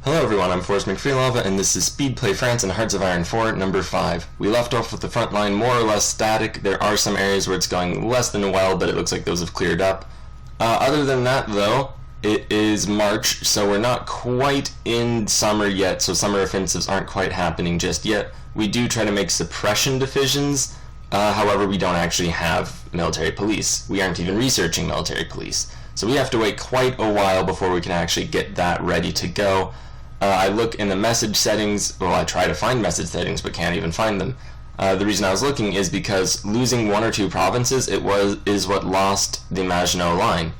Hello everyone, I'm Forrest McFreelova, and this is Speedplay France and Hearts of Iron 4, number 5. We left off with the front line more or less static. There are some areas where it's going less than well, but it looks like those have cleared up. Other than that, though, it is March, so we're not quite in summer yet, so summer offensives aren't quite happening just yet. We do try to make suppression divisions, however, we don't actually have military police. We aren't even researching military police. So we have to wait quite a while before we can actually get that ready to go. I look in the message settings, well, I try to find message settings, but can't even find them. The reason I was looking is because losing one or two provinces is what lost the Maginot line.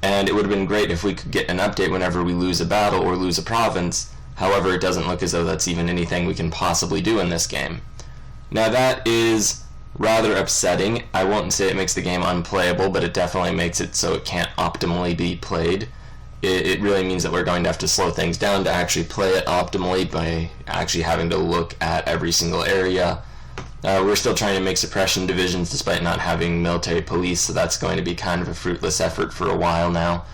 And it would have been great if we could get an update whenever we lose a battle or lose a province. However, it doesn't look as though that's even anything we can possibly do in this game. Now that is rather upsetting. I won't say it makes the game unplayable, but it definitely makes it so it can't optimally be played. It really means that we're going to have to slow things down to actually play it optimally by actually having to look at every single area. We're still trying to make suppression divisions despite not having military police, so that's going to be kind of a fruitless effort for a while now.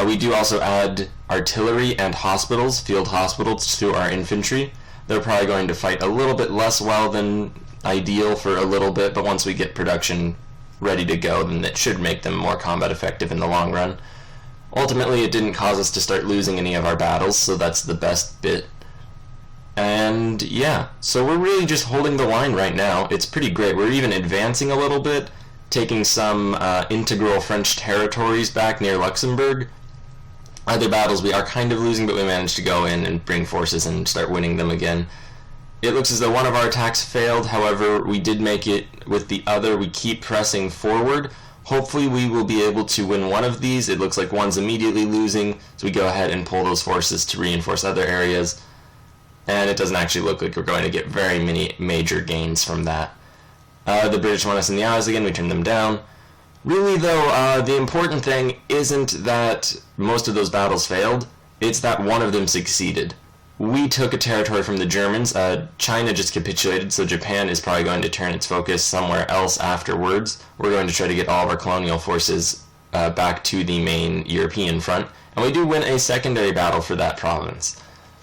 We do also add artillery and hospitals, field hospitals, to our infantry. They're probably going to fight a little bit less well than ideal for a little bit, but once we get production ready to go, then it should make them more combat effective in the long run. Ultimately, it didn't cause us to start losing any of our battles, so that's the best bit. And yeah, so we're really just holding the line right now. It's pretty great. We're even advancing a little bit, taking some integral French territories back near Luxembourg. Other battles we are kind of losing, but we managed to go in and bring forces and start winning them again. It looks as though one of our attacks failed, however, we did make it with the other. We keep pressing forward. Hopefully we will be able to win one of these. It looks like one's immediately losing, so we go ahead and pull those forces to reinforce other areas. And it doesn't actually look like we're going to get very many major gains from that. The British want us in the eyes again, we turn them down. Really though, the important thing isn't that most of those battles failed, it's that one of them succeeded. We took a territory from the Germans. China just capitulated, so Japan is probably going to turn its focus somewhere else afterwards. We're going to try to get all of our colonial forces back to the main European front, and we do win a secondary battle for that province.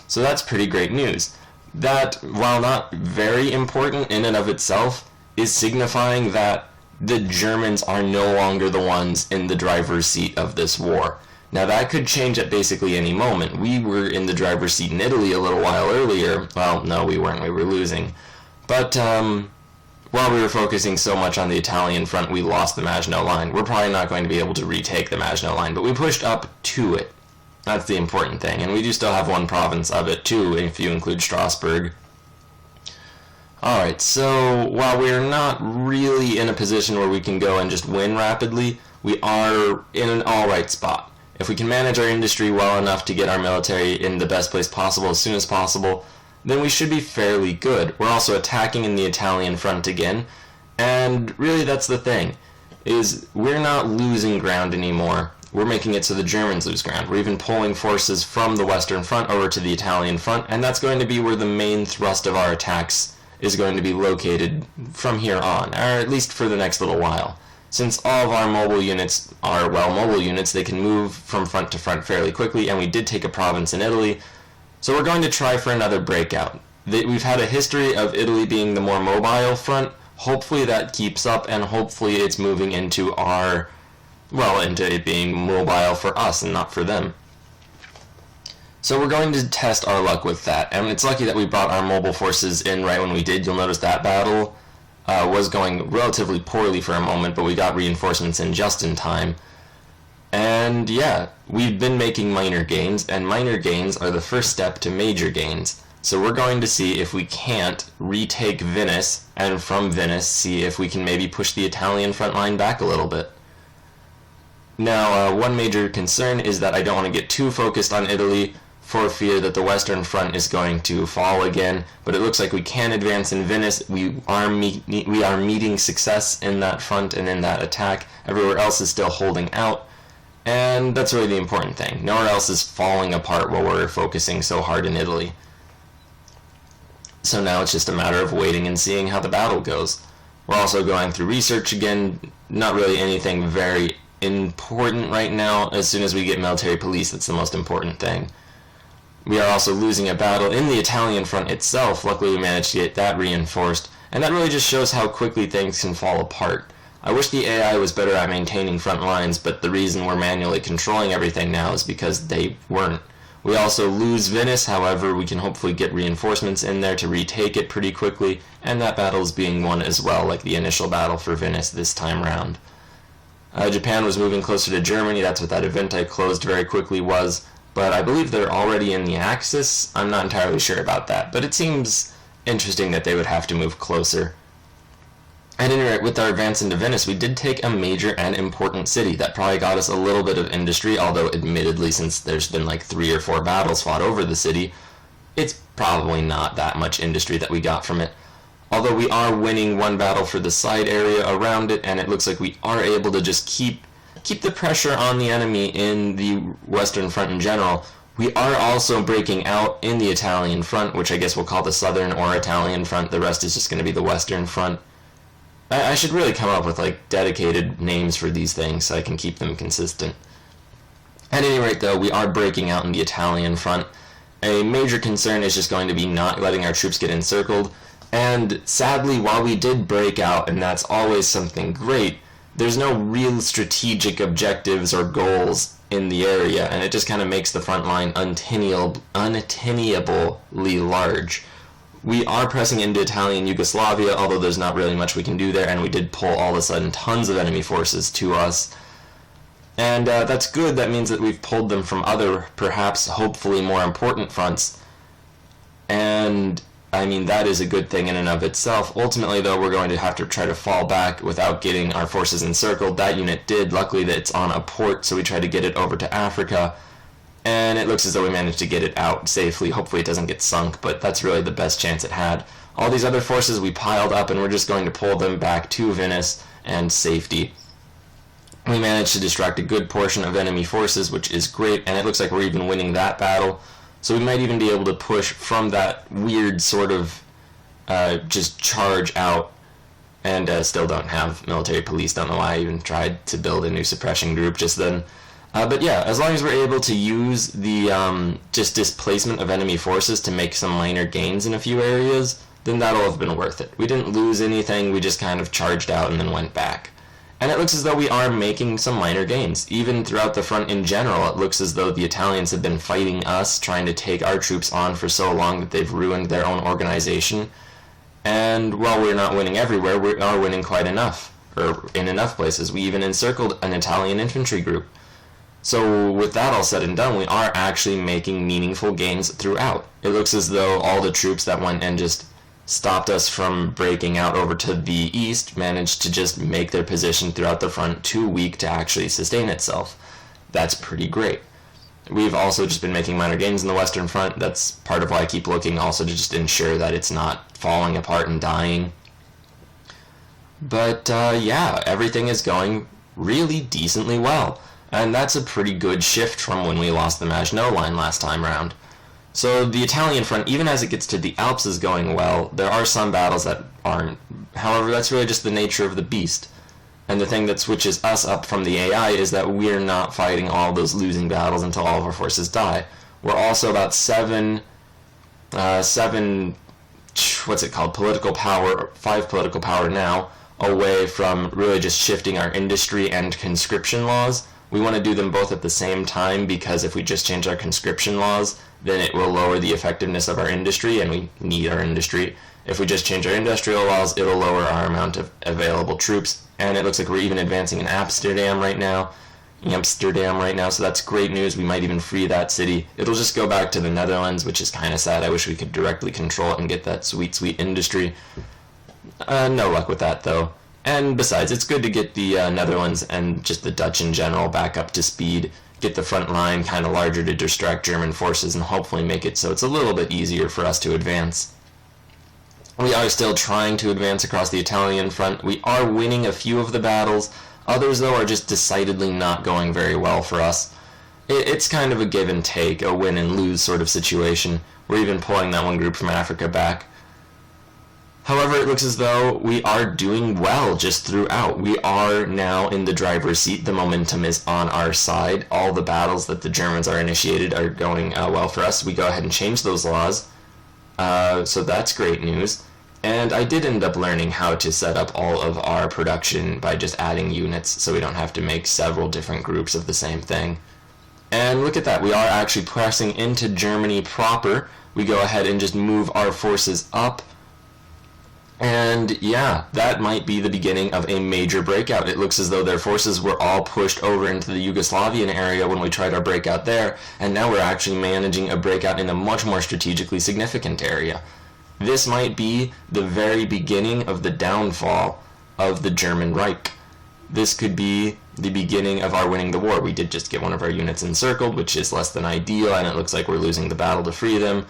So that's pretty great news. That, while not very important in and of itself, is signifying that the Germans are no longer the ones in the driver's seat of this war. Now that could change at basically any moment. We were in the driver's seat in Italy a little while earlier. Well, no, we weren't. We were losing. But while we were focusing so much on the Italian front, we lost the Maginot Line. We're probably not going to be able to retake the Maginot Line, but we pushed up to it. That's the important thing. And we do still have one province of it, too, if you include Strasbourg. Alright, so while we're not really in a position where we can go and just win rapidly, we are in an alright spot. If we can manage our industry well enough to get our military in the best place possible as soon as possible, then we should be fairly good. We're also attacking in the Italian front again, and really that's the thing, is we're not losing ground anymore. We're making it so the Germans lose ground. We're even pulling forces from the Western front over to the Italian front, and that's going to be where the main thrust of our attacks is going to be located from here on, or at least for the next little while. Since all of our mobile units are, well, mobile units, they can move from front to front fairly quickly, and we did take a province in Italy, so we're going to try for another breakout. We've had a history of Italy being the more mobile front. Hopefully that keeps up, and hopefully it's moving into our, well, into it being mobile for us and not for them. So we're going to test our luck with that, and it's lucky that we brought our mobile forces in right when we did. You'll notice that battle was going relatively poorly for a moment, but we got reinforcements in just in time. And yeah, we've been making minor gains, and minor gains are the first step to major gains. So we're going to see if we can't retake Venice, and from Venice see if we can maybe push the Italian front line back a little bit. Now, one major concern is that I don't want to get too focused on Italy, for fear that the Western front is going to fall again, but it looks like we can advance in Venice. We are meeting success in that front and in that attack. Everywhere else is still holding out, and that's really the important thing. Nowhere else is falling apart while we're focusing so hard in Italy. So now it's just a matter of waiting and seeing how the battle goes. We're also going through research again, not really anything very important right now. As soon as we get military police, that's the most important thing. We are also losing a battle in the Italian front itself. Luckily we managed to get that reinforced, and that really just shows how quickly things can fall apart. I wish the AI was better at maintaining front lines, but the reason we're manually controlling everything now is because they weren't. We also lose Venice, however, we can hopefully get reinforcements in there to retake it pretty quickly, and that battle is being won as well, like the initial battle for Venice this time round. Japan was moving closer to Germany, that's what that event I closed very quickly was, but I believe they're already in the Axis. I'm not entirely sure about that, but it seems interesting that they would have to move closer. At any rate, with our advance into Venice, we did take a major and important city. That probably got us a little bit of industry, although admittedly, since there's been like 3 or 4 battles fought over the city, it's probably not that much industry that we got from it. Although we are winning one battle for the side area around it, and it looks like we are able to just keep the pressure on the enemy in the Western Front in general. We are also breaking out in the Italian Front, which I guess we'll call the Southern or Italian Front. The rest is just going to be the Western Front. I should really come up with like dedicated names for these things so I can keep them consistent. At any rate though, we are breaking out in the Italian front. A major concern is just going to be not letting our troops get encircled, and sadly while we did break out, and that's always something great, there's no real strategic objectives or goals in the area, and it just kind of makes the front line unattainably large. We are pressing into Italian Yugoslavia, although there's not really much we can do there, and we did pull all of a sudden tons of enemy forces to us. And that's good. That means that we've pulled them from other, perhaps, hopefully more important fronts. And, I mean, that is a good thing in and of itself. Ultimately, though, we're going to have to try to fall back without getting our forces encircled. That unit did. Luckily, that it's on a port, so we tried to get it over to Africa. And it looks as though we managed to get it out safely. Hopefully it doesn't get sunk, but that's really the best chance it had. All these other forces we piled up, and we're just going to pull them back to Venice and safety. We managed to distract a good portion of enemy forces, which is great, and it looks like we're even winning that battle. So we might even be able to push from that weird sort of just charge out, and still don't have military police. Don't know why I even tried to build a new suppression group just then. But yeah, as long as we're able to use the just displacement of enemy forces to make some minor gains in a few areas, then that'll have been worth it. We didn't lose anything, we just kind of charged out and then went back. And it looks as though we are making some minor gains. Even throughout the front in general, it looks as though the Italians have been fighting us, trying to take our troops on for so long that they've ruined their own organization. And while we're not winning everywhere, we are winning quite enough, or in enough places. We even encircled an Italian infantry group. So with that all said and done, we are actually making meaningful gains throughout. It looks as though all the troops that went and just stopped us from breaking out over to the east managed to just make their position throughout the front too weak to actually sustain itself. That's pretty great. We've also just been making minor gains in the Western Front. That's part of why I keep looking, also to just ensure that it's not falling apart and dying. But yeah, everything is going really decently well. And that's a pretty good shift from when we lost the Maginot line last time round. So the Italian front, even as it gets to the Alps, is going well. There are some battles that aren't. However, that's really just the nature of the beast. And the thing that switches us up from the AI is that we're not fighting all those losing battles until all of our forces die. We're also about seven, what's it called, political power, 5 political power now, away from really just shifting our industry and conscription laws. We want to do them both at the same time, because if we just change our conscription laws, then it will lower the effectiveness of our industry, and we need our industry. If we just change our industrial laws, it'll lower our amount of available troops, and it looks like we're even advancing in Amsterdam right now, so that's great news. We might even free that city. It'll just go back to the Netherlands, which is kind of sad. I wish we could directly control it and get that sweet, sweet industry. No luck with that, though. And besides, it's good to get the Netherlands and just the Dutch in general back up to speed, get the front line kind of larger to distract German forces, and hopefully make it so it's a little bit easier for us to advance. We are still trying to advance across the Italian front. We are winning a few of the battles. Others, though, are just decidedly not going very well for us. It's kind of a give and take, a win and lose sort of situation. We're even pulling that one group from Africa back. However, it looks as though we are doing well just throughout. We are now in the driver's seat. The momentum is on our side. All the battles that the Germans are initiated are going well for us. We go ahead and change those laws. So that's great news. And I did end up learning how to set up all of our production by just adding units so we don't have to make several different groups of the same thing. And look at that, we are actually pressing into Germany proper. We go ahead and just move our forces up. And yeah, that might be the beginning of a major breakout. It looks as though their forces were all pushed over into the Yugoslavian area when we tried our breakout there, and now we're actually managing a breakout in a much more strategically significant area. This might be the very beginning of the downfall of the German Reich. This could be the beginning of our winning the war. We did just get one of our units encircled, which is less than ideal, and it looks like we're losing the battle to free them.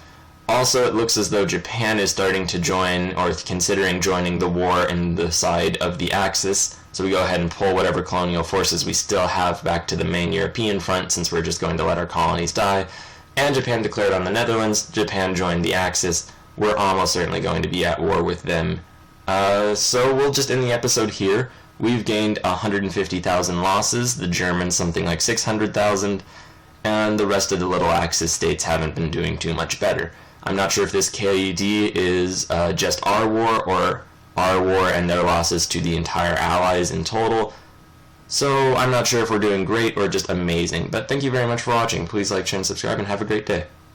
Also, it looks as though Japan is starting to join, or considering joining the war in the side of the Axis. So we go ahead and pull whatever colonial forces we still have back to the main European front, since we're just going to let our colonies die. And Japan declared on the Netherlands. Japan joined the Axis. We're almost certainly going to be at war with them. So we'll just end the episode here. We've gained 150,000 losses, the Germans something like 600,000, and the rest of the little Axis states haven't been doing too much better. I'm not sure if this KD is just our war, or our war and their losses to the entire Allies in total. So I'm not sure if we're doing great or just amazing, but thank you very much for watching. Please like, share, and subscribe, and have a great day.